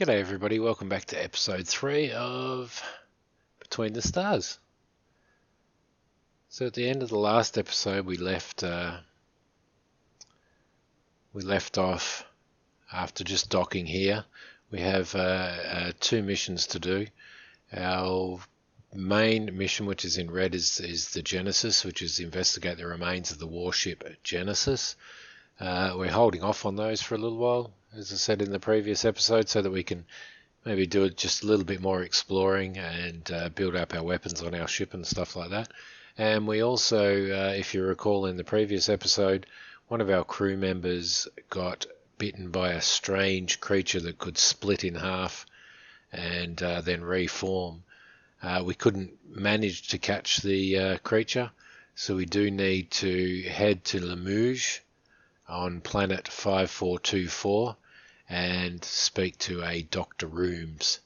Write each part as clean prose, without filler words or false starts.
G'day everybody, welcome back to episode 3 of Between the Stars. So at the end of the last episode we left off after just docking here. We have 2 missions to do. Our main mission, which is in red, is the Genesis, which is investigate the remains of the warship Genesis. We're holding off on those for a little while, as I said in the previous episode, so that we can maybe do just a little bit more exploring and build up our weapons on our ship and stuff like that. And we also, if you recall in the previous episode, one of our crew members got bitten by a strange creature that could split in half and then reform. We couldn't manage to catch the creature, so we do need to head to Mouche on planet 5424 and speak to a Dr. Rooms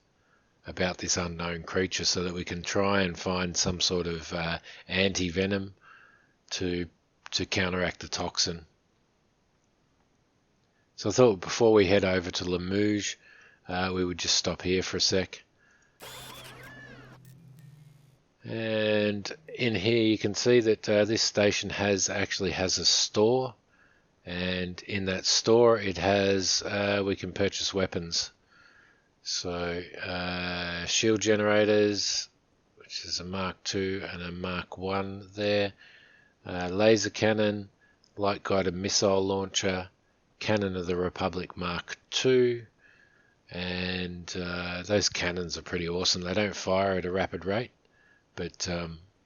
about this unknown creature so that we can try and find some sort of anti-venom to counteract the toxin. So I thought before we head over to Mouche, we would just stop here for a sec. And in here you can see that this station actually has a store. And in that store it has we can purchase weapons, so shield generators, which is a Mark II and a Mark I there, laser cannon, light guided missile launcher, cannon of the Republic Mark II, and those cannons are pretty awesome. They don't fire at a rapid rate, but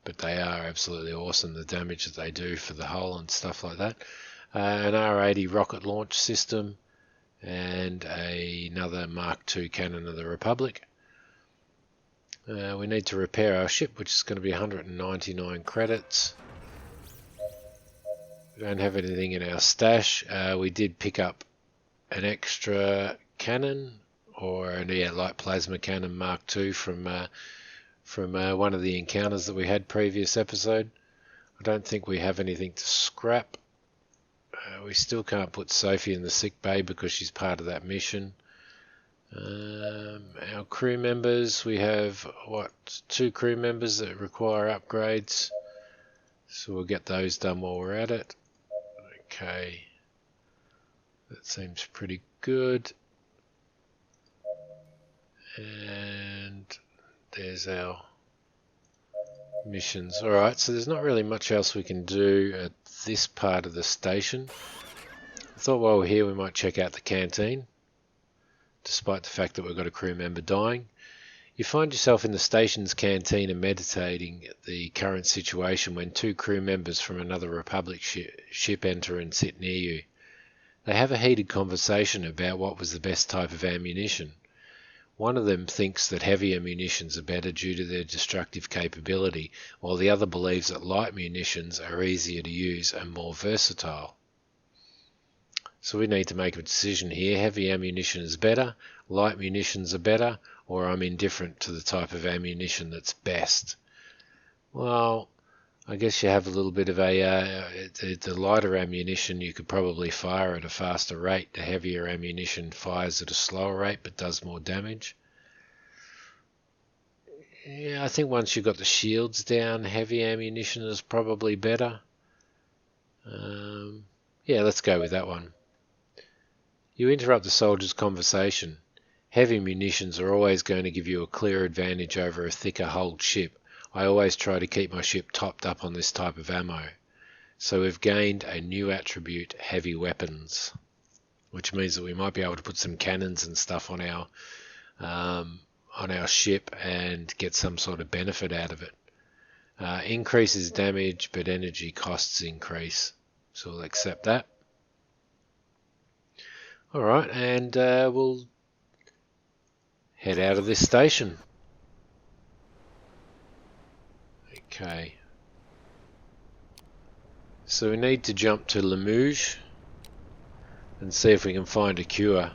they are absolutely awesome, the damage that they do for the hull and stuff like that. An R80 rocket launch system and another Mark II cannon of the Republic. We need to repair our ship, which is going to be 199 credits. We don't have anything in our stash. We did pick up an extra cannon, or a light plasma cannon Mark II from one of the encounters that we had previous episode. I don't think we have anything to scrap. We still can't put Sophie in the sick bay because she's part of that mission. Our crew members, we have 2 crew members that require upgrades, so we'll get those done while we're at it. Okay, that seems pretty good. And there's our missions. Alright, so there's not really much else we can do at this part of the station. I thought while we're here we might check out the canteen, despite the fact that we've got a crew member dying. You find yourself in the station's canteen and meditating the current situation when 2 crew members from another Republic ship enter and sit near you. They have a heated conversation about what was the best type of ammunition. One of them thinks that heavier munitions are better due to their destructive capability, while the other believes that light munitions are easier to use and more versatile. So we need to make a decision here. Heavy ammunition is better, light munitions are better, or I'm indifferent to the type of ammunition that's best. Well, I guess you have a little bit of the lighter ammunition you could probably fire at a faster rate. The heavier ammunition fires at a slower rate but does more damage. Yeah, I think once you've got the shields down, heavy ammunition is probably better. Yeah, let's go with that one. You interrupt the soldier's conversation. Heavy munitions are always going to give you a clear advantage over a thicker hulled ship. I always try to keep my ship topped up on this type of ammo. So we've gained a new attribute, heavy weapons, which means that we might be able to put some cannons and stuff on our ship and get some sort of benefit out of it. Increases damage, but energy costs increase. So we'll accept that. Alright, and we'll head out of this station. Okay, so we need to jump to Mouche and see if we can find a cure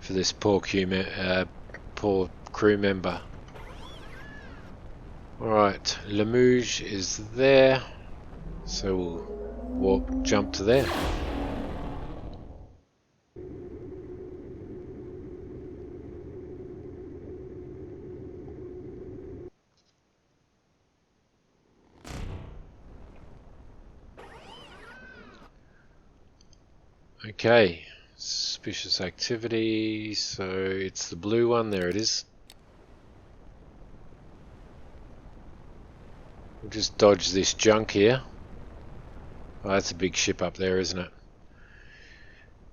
for this poor crew member. Alright, Mouche is there, so we'll jump to there. Okay, suspicious activity, so it's the blue one, there it is. We'll just dodge this junk here. Oh, that's a big ship up there, isn't it?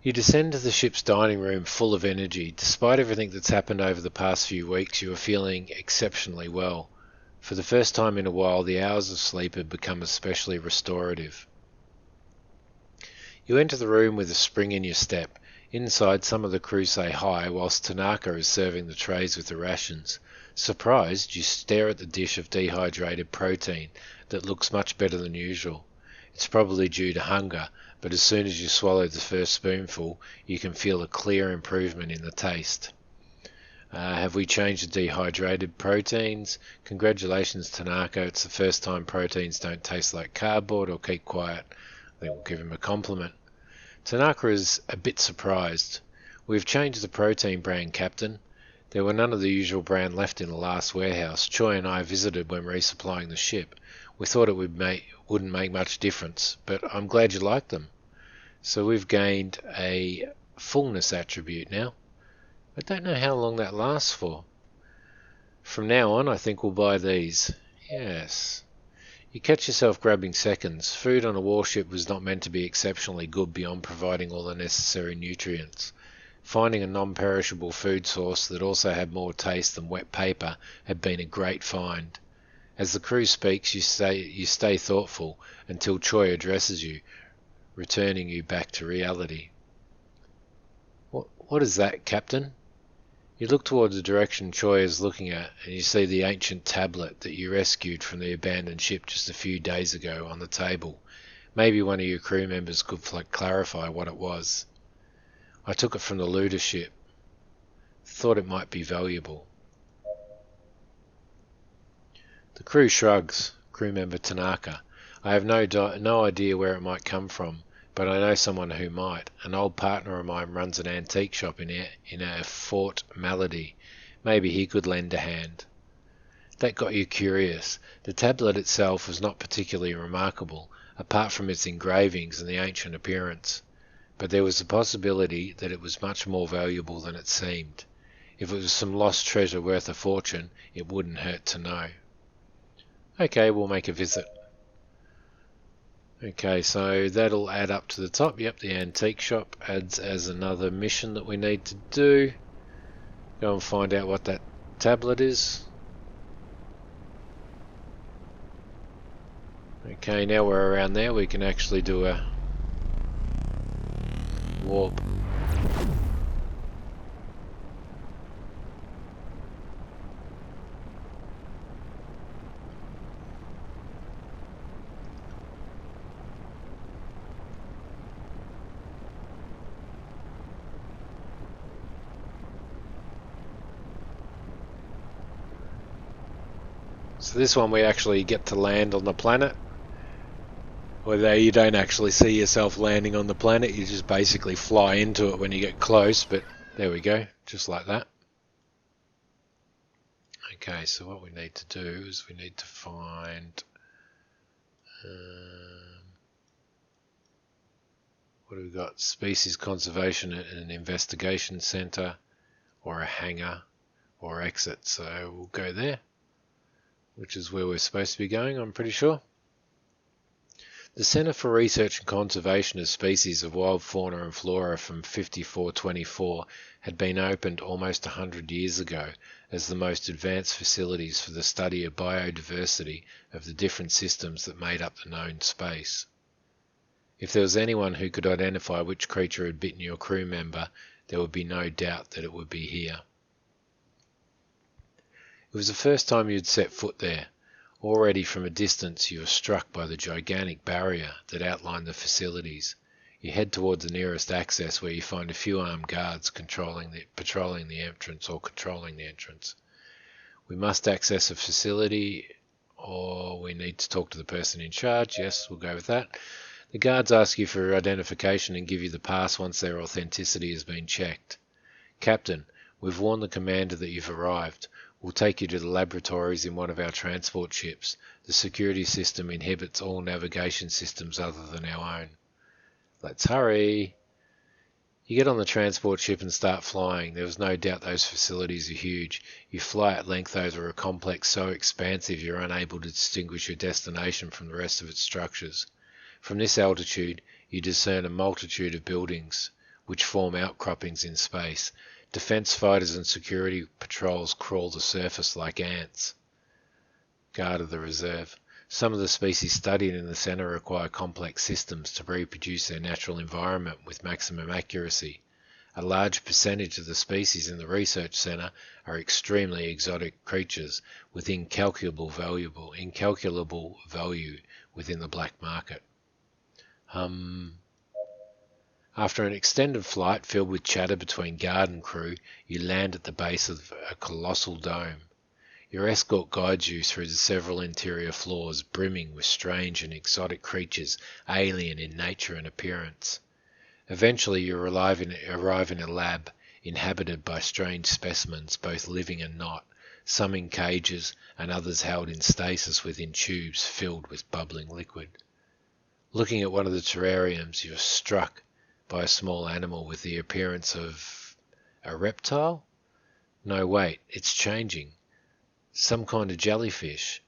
You descend to the ship's dining room full of energy. Despite everything that's happened over the past few weeks, you are feeling exceptionally well. For the first time in a while, the hours of sleep have become especially restorative. You enter the room with a spring in your step. Inside, some of the crew say hi, whilst Tanaka is serving the trays with the rations. Surprised, you stare at the dish of dehydrated protein that looks much better than usual. It's probably due to hunger, but as soon as you swallow the first spoonful, you can feel a clear improvement in the taste. Have we changed the dehydrated proteins? Congratulations, Tanaka. It's the first time proteins don't taste like cardboard, or keep quiet. I think we'll give him a compliment. Tanaka is a bit surprised. We've changed the protein brand, Captain. There were none of the usual brand left in the last warehouse. Choi and I visited when resupplying the ship. We thought it wouldn't make much difference, but I'm glad you like them. So we've gained a fullness attribute now. I don't know how long that lasts for. From now on, I think we'll buy these. Yes. You catch yourself grabbing seconds. Food on a warship was not meant to be exceptionally good beyond providing all the necessary nutrients. Finding a non-perishable food source that also had more taste than wet paper had been a great find. As the crew speaks, you stay thoughtful until Choi addresses you, returning you back to reality. What is that, Captain? You look towards the direction Choi is looking at, and you see the ancient tablet that you rescued from the abandoned ship just a few days ago on the table. Maybe one of your crew members could clarify what it was. I took it from the looter ship. Thought it might be valuable. The crew shrugs. Crew member Tanaka. I have no idea where it might come from, but I know someone who might. An old partner of mine runs an antique shop in a Fort Malady. Maybe he could lend a hand. That got you curious. The tablet itself was not particularly remarkable, apart from its engravings and the ancient appearance. But there was a possibility that it was much more valuable than it seemed. If it was some lost treasure worth a fortune, it wouldn't hurt to know. Okay, we'll make a visit. Okay, so that'll add up to the top. Yep, the antique shop adds as another mission that we need to do. Go and find out what that tablet is. Okay, now we're around there, we can actually do a warp. So this one we actually get to land on the planet. Although you don't actually see yourself landing on the planet, you just basically fly into it when you get close, but there we go, just like that. Okay, so what we need to do is we need to find what have we got? Species conservation and an investigation center, or a hangar, or exit. So we'll go there, which is where we're supposed to be going, I'm pretty sure. The Centre for Research and Conservation of Species of Wild Fauna and Flora from 5424 had been opened almost 100 years ago as the most advanced facilities for the study of biodiversity of the different systems that made up the known space. If there was anyone who could identify which creature had bitten your crew member, there would be no doubt that it would be here. It was the first time you'd set foot there. Already from a distance you were struck by the gigantic barrier that outlined the facilities. You head towards the nearest access where you find a few armed guards patrolling the entrance or controlling the entrance. We must access a facility, or we need to talk to the person in charge. Yes, we'll go with that. The guards ask you for identification and give you the pass once their authenticity has been checked. Captain, we've warned the commander that you've arrived. We'll take you to the laboratories in one of our transport ships. The security system inhibits all navigation systems other than our own. Let's hurry. You get on the transport ship and start flying. There was no doubt those facilities are huge. You fly at length over a complex so expansive you're unable to distinguish your destination from the rest of its structures. From this altitude, you discern a multitude of buildings, which form outcroppings in space. Defense fighters and security patrols crawl the surface like ants. Guard of the reserve. Some of the species studied in the centre require complex systems to reproduce their natural environment with maximum accuracy. A large percentage of the species in the research centre are extremely exotic creatures with incalculable value within the black market. After an extended flight filled with chatter between guard and crew, you land at the base of a colossal dome. Your escort guides you through the several interior floors brimming with strange and exotic creatures, alien in nature and appearance. Eventually you arrive in a lab inhabited by strange specimens, both living and not, some in cages and others held in stasis within tubes filled with bubbling liquid. Looking at one of the terrariums, you are struck by a small animal with the appearance of a reptile? No, wait, it's changing. Some kind of jellyfish.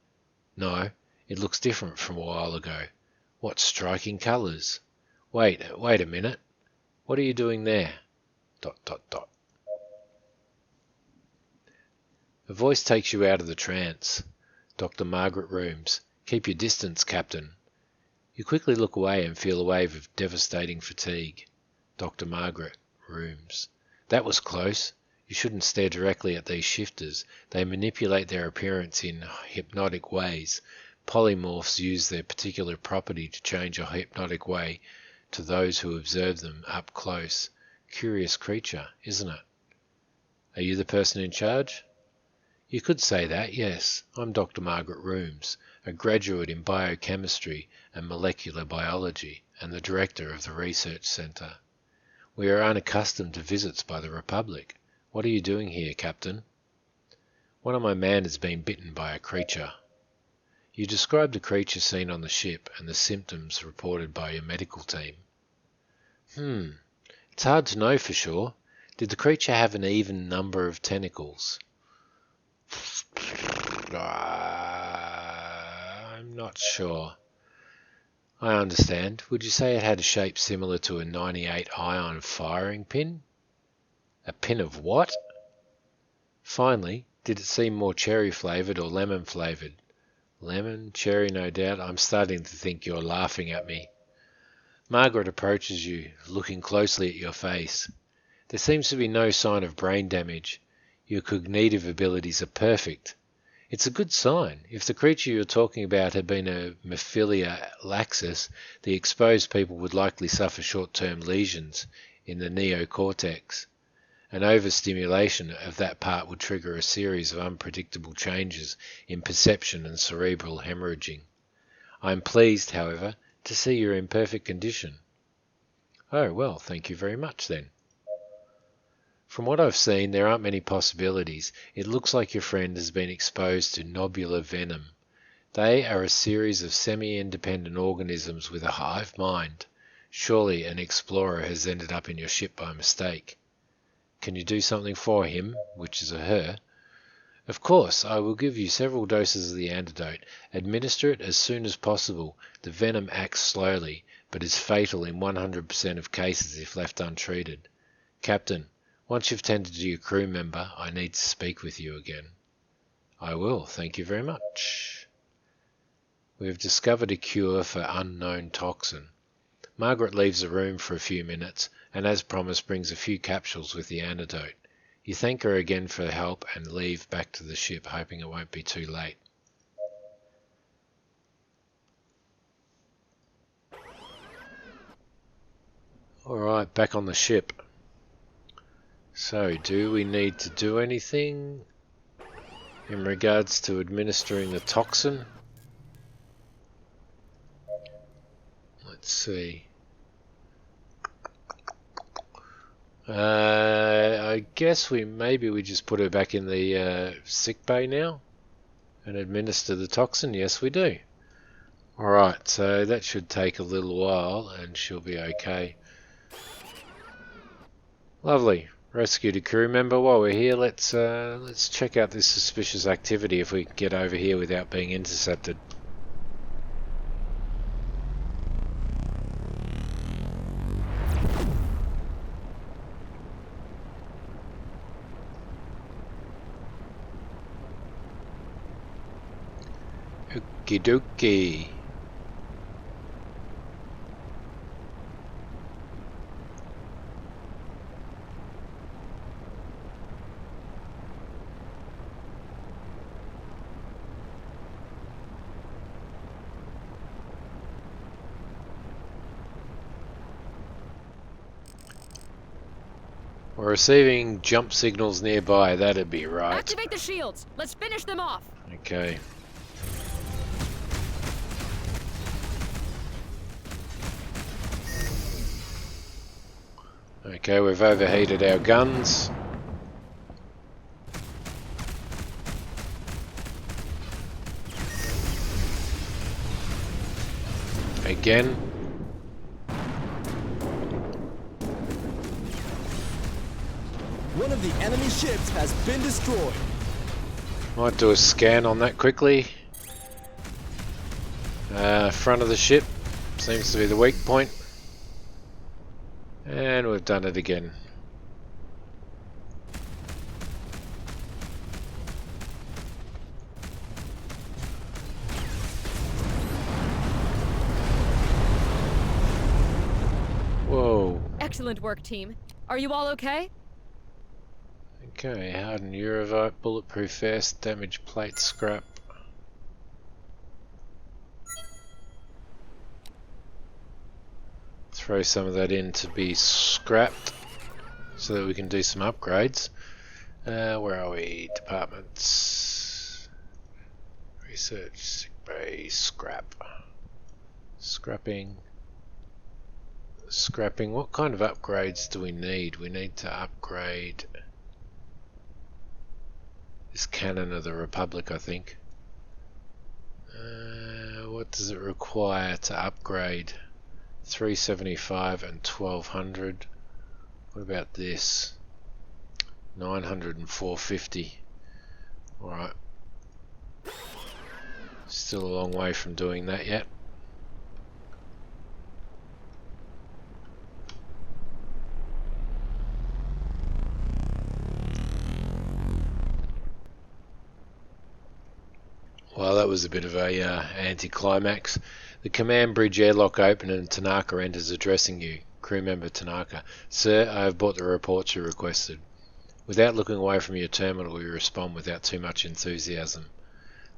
No, it looks different from a while ago. What striking colours. Wait a minute. What are you doing there? ... A voice takes you out of the trance. Dr. Margaret Rooms. Keep your distance, Captain. You quickly look away and feel a wave of devastating fatigue. Dr. Margaret Rooms. That was close. You shouldn't stare directly at these shifters. They manipulate their appearance in hypnotic ways. Polymorphs use their particular property to change a hypnotic way to those who observe them up close. Curious creature, isn't it? Are you the person in charge? You could say that, yes. I'm Dr. Margaret Rooms, a graduate in biochemistry and molecular biology, and the director of the research centre. We are unaccustomed to visits by the Republic. What are you doing here, Captain? One of my men has been bitten by a creature. You describe the creature seen on the ship and the symptoms reported by your medical team. It's hard to know for sure. Did the creature have an even number of tentacles? I'm not sure. I understand. Would you say it had a shape similar to a 98 ion firing pin? A pin of what? Finally, did it seem more cherry-flavoured or lemon-flavoured? Lemon, cherry, no doubt. I'm starting to think you're laughing at me. Margaret approaches you, looking closely at your face. There seems to be no sign of brain damage. Your cognitive abilities are perfect. It's a good sign. If the creature you're talking about had been a Mephilia laxus, the exposed people would likely suffer short-term lesions in the neocortex. An overstimulation of that part would trigger a series of unpredictable changes in perception and cerebral hemorrhaging. I am pleased, however, to see you're in perfect condition. Oh, well, thank you very much, then. From what I've seen, there aren't many possibilities. It looks like your friend has been exposed to nobular venom. They are a series of semi-independent organisms with a hive mind. Surely an explorer has ended up in your ship by mistake. Can you do something for him, which is a her? Of course, I will give you several doses of the antidote. Administer it as soon as possible. The venom acts slowly, but is fatal in 100% of cases if left untreated. Captain, once you've tended to your crew member, I need to speak with you again. I will, thank you very much. We have discovered a cure for unknown toxin. Margaret leaves the room for a few minutes, and as promised brings a few capsules with the antidote. You thank her again for her help and leave back to the ship, hoping it won't be too late. Alright, back on the ship. So, do we need to do anything in regards to administering the toxin? Let's see. I guess maybe we just put her back in the sick bay now and administer the toxin. Yes, we do. Alright, so that should take a little while and she'll be okay. Lovely. Rescued a crew member. While we're here, let's check out this suspicious activity if we can get over here without being intercepted. Okie dokie. We're receiving jump signals nearby, that'd be right. Activate the shields. Let's finish them off. Okay. Okay, we've overheated our guns. Again. One of the enemy ships has been destroyed. Might do a scan on that quickly. Front of the ship seems to be the weak point. And we've done it again. Whoa. Excellent work, team. Are you all okay? Okay, hardened Eurovite, bulletproof vest, damaged plate scrap. Throw some of that in to be scrapped so that we can do some upgrades. Where are we? Departments. Research, sick bay, scrap. Scrapping. Scrapping. What kind of upgrades do we need? We need to upgrade this cannon of the Republic, I think. What does it require to upgrade? 375 and 1200. What about this? 900 and 450. Alright. Still a long way from doing that yet. Well, that was a bit of a anticlimax. The command bridge airlock open and Tanaka enters addressing you. Crew member Tanaka. Sir, I have brought the reports you requested. Without looking away from your terminal, you respond without too much enthusiasm.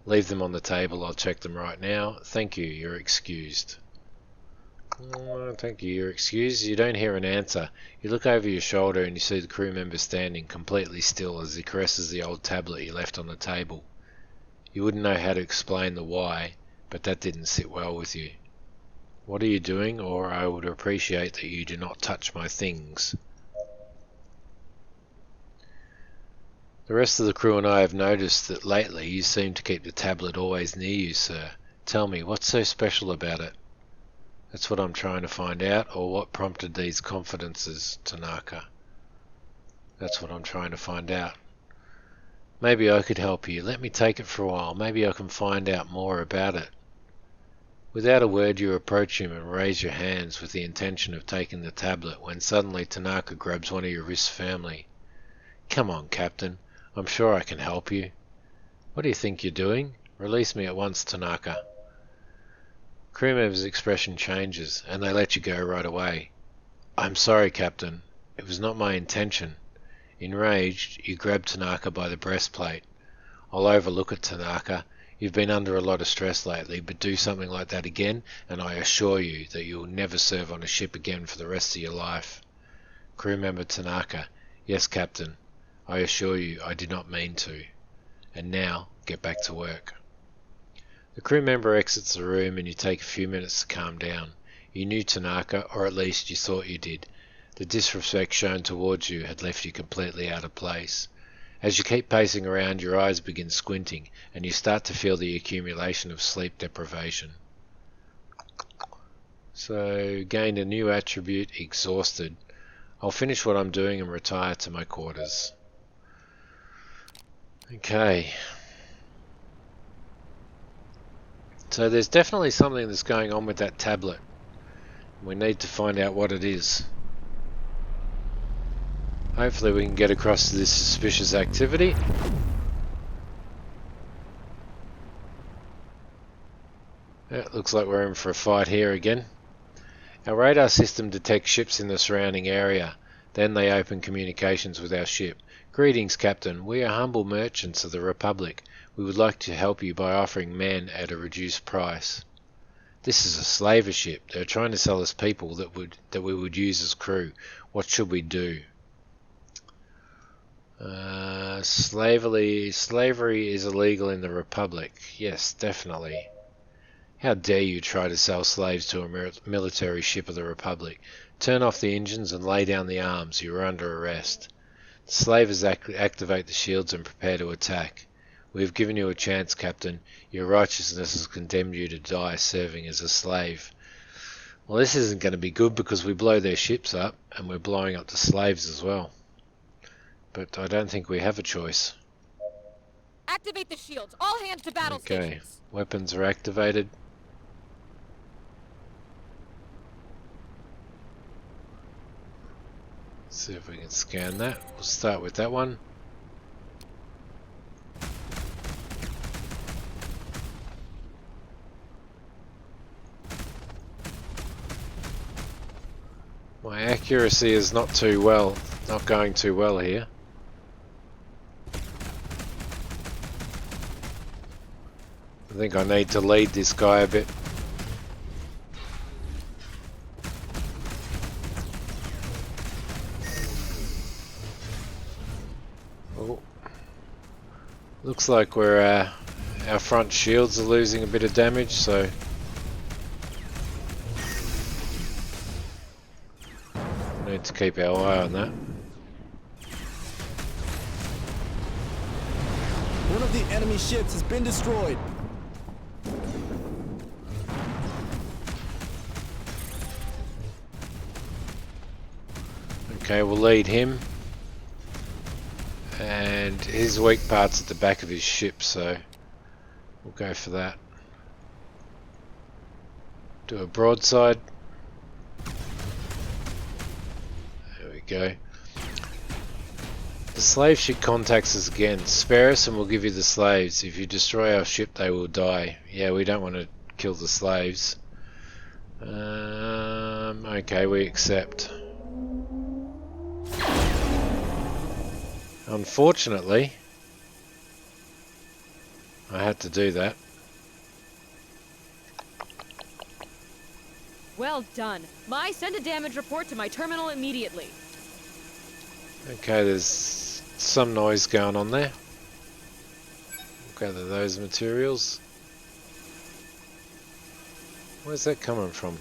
Leave them on the table, I'll check them right now. Thank you, you're excused. Thank you, you're excused. You don't hear an answer. You look over your shoulder and you see the crew member standing completely still as he caresses the old tablet you left on the table. You wouldn't know how to explain the why, but that didn't sit well with you. What are you doing? Or I would appreciate that you do not touch my things. The rest of the crew and I have noticed that lately you seem to keep the tablet always near you, sir. Tell me, what's so special about it? That's what I'm trying to find out, or what prompted these confidences, Tanaka? That's what I'm trying to find out. Maybe I could help you. Let me take it for a while. Maybe I can find out more about it. Without a word you approach him and raise your hands with the intention of taking the tablet when suddenly Tanaka grabs one of your wrists firmly. Come on, Captain. I'm sure I can help you. What do you think you're doing? Release me at once, Tanaka. Crew member's expression changes and they let you go right away. I'm sorry, Captain. It was not my intention. Enraged, you grab Tanaka by the breastplate. I'll overlook it, Tanaka. You've been under a lot of stress lately, but do something like that again, and I assure you that you'll never serve on a ship again for the rest of your life. Crew member Tanaka. Yes, Captain. I assure you I did not mean to. And now, get back to work. The crew member exits the room and you take a few minutes to calm down. You knew Tanaka, or at least you thought you did. The disrespect shown towards you had left you completely out of place. As you keep pacing around, your eyes begin squinting, and you start to feel the accumulation of sleep deprivation. So, gained a new attribute, exhausted. I'll finish what I'm doing and retire to my quarters. Okay. So there's definitely something that's going on with that tablet. We need to find out what it is. Hopefully we can get across to this suspicious activity. Yeah, it looks like we're in for a fight here again. Our radar system detects ships in the surrounding area. Then they open communications with our ship. Greetings, Captain. We are humble merchants of the Republic. We would like to help you by offering men at a reduced price. This is a slaver ship. They're trying to sell us people that we would use as crew. What should we do? Slavery is illegal in the Republic. Yes, definitely. How dare you try to sell slaves to a military ship of the Republic? Turn off the engines and lay down the arms. You are under arrest. The slavers activate the shields and prepare to attack. We have given you a chance, Captain. Your righteousness has condemned you to die serving as a slave. Well, this isn't going to be good because we blow their ships up and we're blowing up the slaves as well. But I don't think we have a choice. Activate the shields. All hands to battle stations. Weapons are activated. See if we can scan that. We'll start with that one. My accuracy is not going too well here. I think I need to lead this guy a bit. Oh. Looks like we're our front shields are losing a bit of damage, so we need to keep our eye on that. One of the enemy ships has been destroyed. Okay, we'll lead him. And his weak part's at the back of his ship, so we'll go for that. Do a broadside. There we go. The slave ship contacts us again. Spare us and we'll give you the slaves. If you destroy our ship, they will die. Yeah, we don't want to kill the slaves. Okay, we accept. Unfortunately, I had to do that. Well done. Send a damage report to my terminal immediately. Okay, there's some noise going on there. We'll gather those materials. Where's that coming from?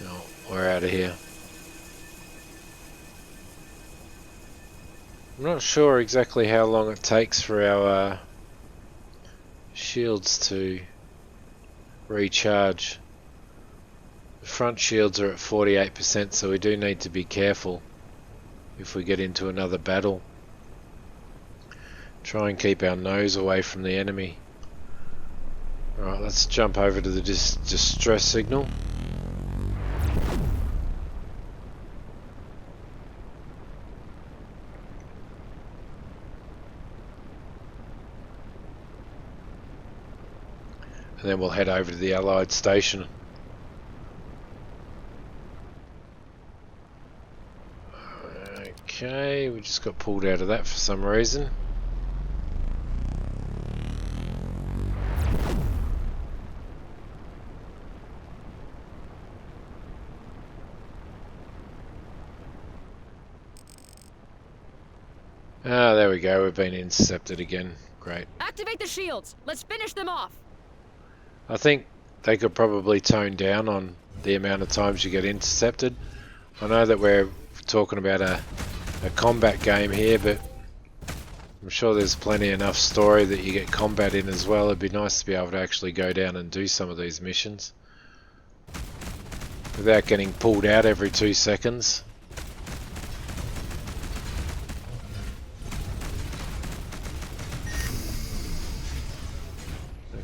No, we're out of here. I'm not sure exactly how long it takes for our shields to recharge. The front shields are at 48%, so we do need to be careful if we get into another battle. Try and keep our nose away from the enemy. Alright, let's jump over to the distress signal. And then we'll head over to the Allied station. Okay, we just got pulled out of that for some reason. Ah, there we go, we've been intercepted again. Great. Activate the shields. Let's finish them off. I think they could probably tone down on the amount of times you get intercepted. I know that we're talking about a combat game here, but I'm sure there's plenty enough story that you get combat in as well. It'd be nice to be able to actually go down and do some of these missions. without getting pulled out every 2 seconds.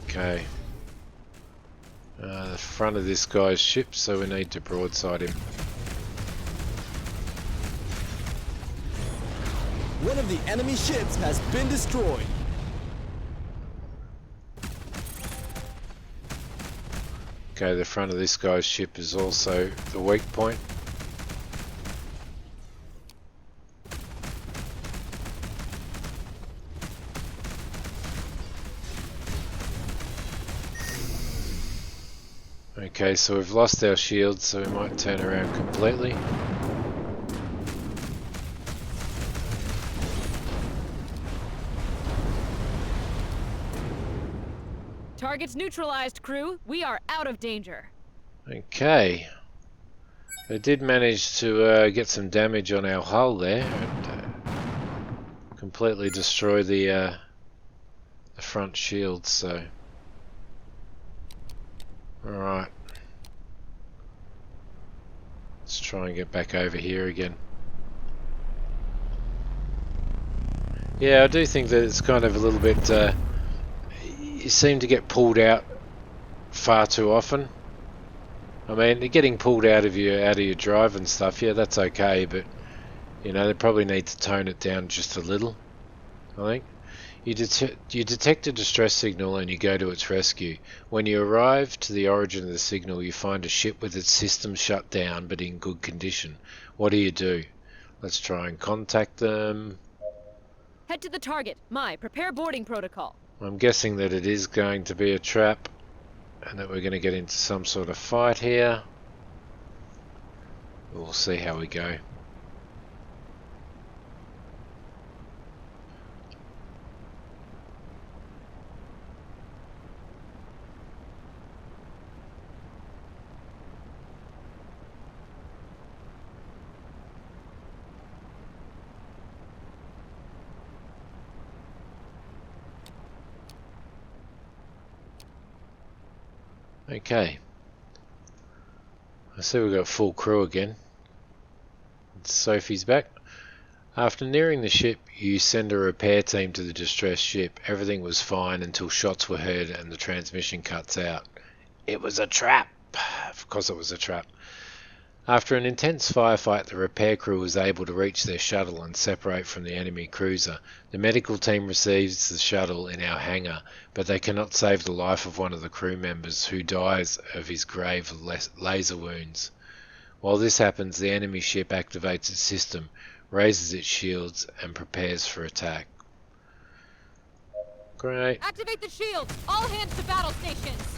Okay. The front of this guy's ship, so we need to broadside him. One of the enemy ships has been destroyed. Okay, the front of this guy's ship is also the weak point. Okay, so we've lost our shields, so we might turn around completely. Target's neutralized, crew. We are out of danger. Okay. They did manage to get some damage on our hull there and completely destroy the front shields, so... Alright. Let's try and get back over here again. Yeah, I do think that it's kind of a little bit... you seem to get pulled out far too often. I mean, getting pulled out of your drive and stuff, yeah, that's okay, but you know, they probably need to tone it down just a little, I think. You detect a distress signal and you go to its rescue. When you arrive to the origin of the signal, you find a ship with its system shut down but in good condition. What do? Let's try and contact them. Head to the target. Prepare boarding protocol. I'm guessing that it is going to be a trap and that we're going to get into some sort of fight here. We'll see how we go. Okay. I see we've got full crew again. Sophie's back. After nearing the ship, you send a repair team to the distressed ship. Everything was fine until shots were heard and the transmission cuts out. It was a trap! Of course it was a trap. After an intense firefight, the repair crew was able to reach their shuttle and separate from the enemy cruiser. The medical team receives the shuttle in our hangar, but they cannot save the life of one of the crew members, who dies of his grave laser wounds. While this happens, the enemy ship activates its system, raises its shields, and prepares for attack. Great. Activate the shields! All hands to battle stations!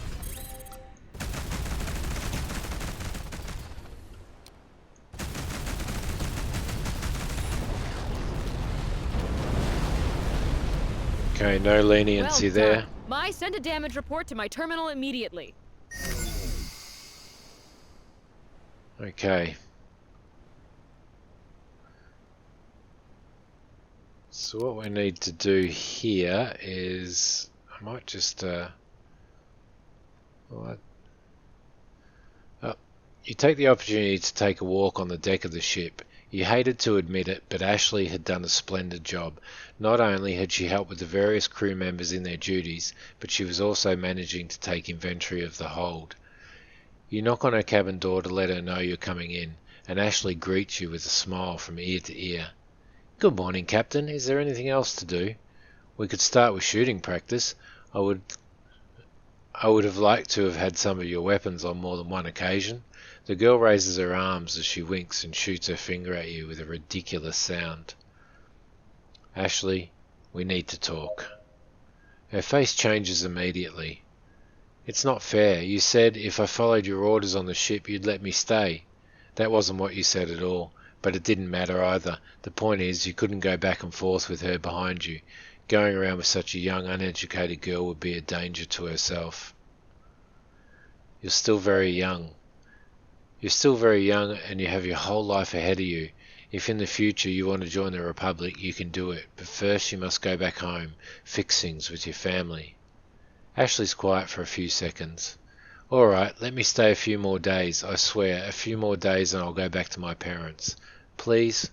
Okay, no leniency there. Send a damage report to my terminal immediately. Okay. So what we need to do here is... I might just... you take the opportunity to take a walk on the deck of the ship. You hated to admit it, but Ashley had done a splendid job. Not only had she helped with the various crew members in their duties, but she was also managing to take inventory of the hold. You knock on her cabin door to let her know you're coming in, and Ashley greets you with a smile from ear to ear. "Good morning, Captain. Is there anything else to do? We could start with shooting practice. I would have liked to have had some of your weapons on more than one occasion." The girl raises her arms as she winks and shoots her finger at you with a ridiculous sound. "Ashley, we need to talk." Her face changes immediately. "It's not fair. You said if I followed your orders on the ship you'd let me stay." "That wasn't what you said at all, but it didn't matter either. The point is you couldn't go back and forth with her behind you. Going around with such a young, uneducated girl would be a danger to herself." You're still very young, and you have your whole life ahead of you. If in the future you want to join the Republic, you can do it, but first you must go back home, fix things with your family. Ashley's quiet for a few seconds. Alright, let me stay a few more days. I swear, a few more days and I'll go back to my parents. Please?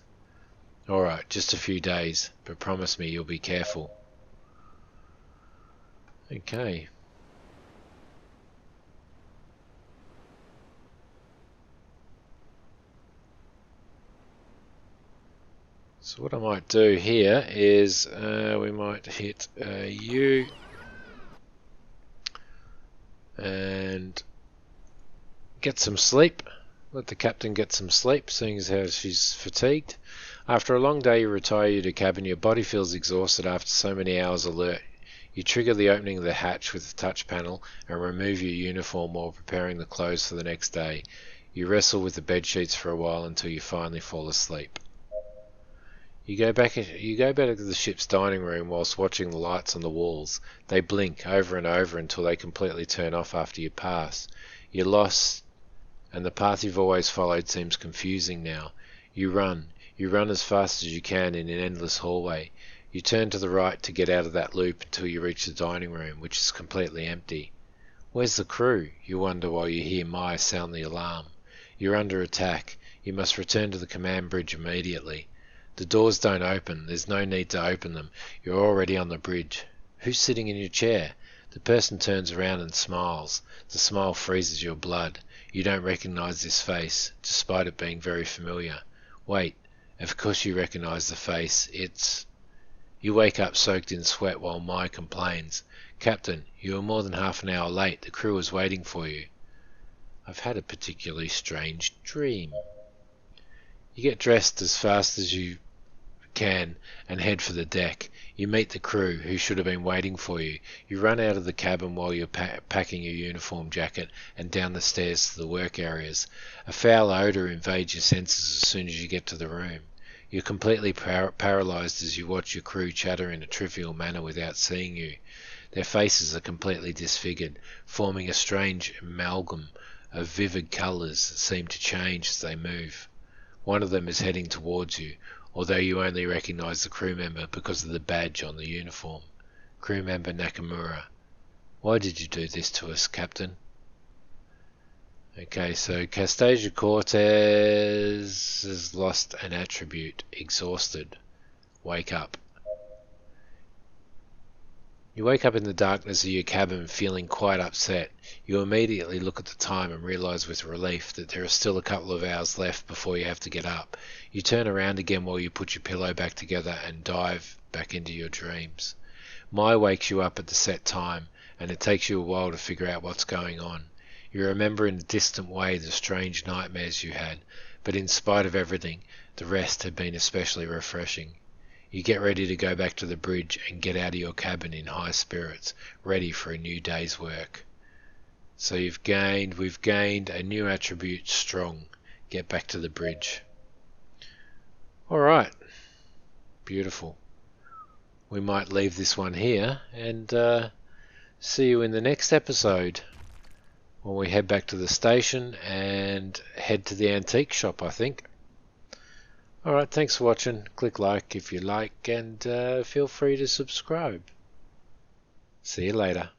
Alright, just a few days, but promise me you'll be careful. Okay. So what I might do here is we might hit U and get some sleep. Let the captain get some sleep, seeing as how she's fatigued. After a long day, you retire you to cabin. Your body feels exhausted after so many hours alert. You trigger the opening of the hatch with the touch panel and remove your uniform while preparing the clothes for the next day. You wrestle with the bed sheets for a while until you finally fall asleep. You go back to the ship's dining room whilst watching the lights on the walls. They blink over and over until they completely turn off after you pass. You're lost, and the path you've always followed seems confusing now. You run as fast as you can in an endless hallway. You turn to the right to get out of that loop until you reach the dining room, which is completely empty. Where's the crew? You wonder while you hear Maya sound the alarm. You're under attack. You must return to the command bridge immediately. The doors don't open. There's no need to open them. You're already on the bridge. Who's sitting in your chair? The person turns around and smiles. The smile freezes your blood. You don't recognize this face, despite it being very familiar. Wait, of course you recognize the face. It's... You wake up soaked in sweat while Mai complains. Captain, you are more than half an hour late. The crew is waiting for you. I've had a particularly strange dream. You get dressed as fast as you can and head for the deck. You meet the crew, who should have been waiting for you. You run out of the cabin while you're packing your uniform jacket and down the stairs to the work areas. A foul odour invades your senses as soon as you get to the room. You're completely paralysed as you watch your crew chatter in a trivial manner without seeing you. Their faces are completely disfigured, forming a strange amalgam of vivid colours that seem to change as they move. One of them is heading towards you, although you only recognise the crew member because of the badge on the uniform. Crew member Nakamura. Why did you do this to us, Captain? Okay, so Castasia Cortez has lost an attribute. Exhausted. Wake up. You wake up in the darkness of your cabin feeling quite upset. You immediately look at the time and realise with relief that there are still a couple of hours left before you have to get up. You turn around again while you put your pillow back together and dive back into your dreams. Mai wakes you up at the set time, and it takes you a while to figure out what's going on. You remember in a distant way the strange nightmares you had, but in spite of everything, the rest had been especially refreshing. You get ready to go back to the bridge and get out of your cabin in high spirits, ready for a new day's work. So we've gained a new attribute, strong. Get back to the bridge. Alright. Beautiful. We might leave this one here and see you in the next episode when we head back to the station and head to the antique shop, I think. Alright, thanks for watching. Click like if you like and feel free to subscribe. See you later.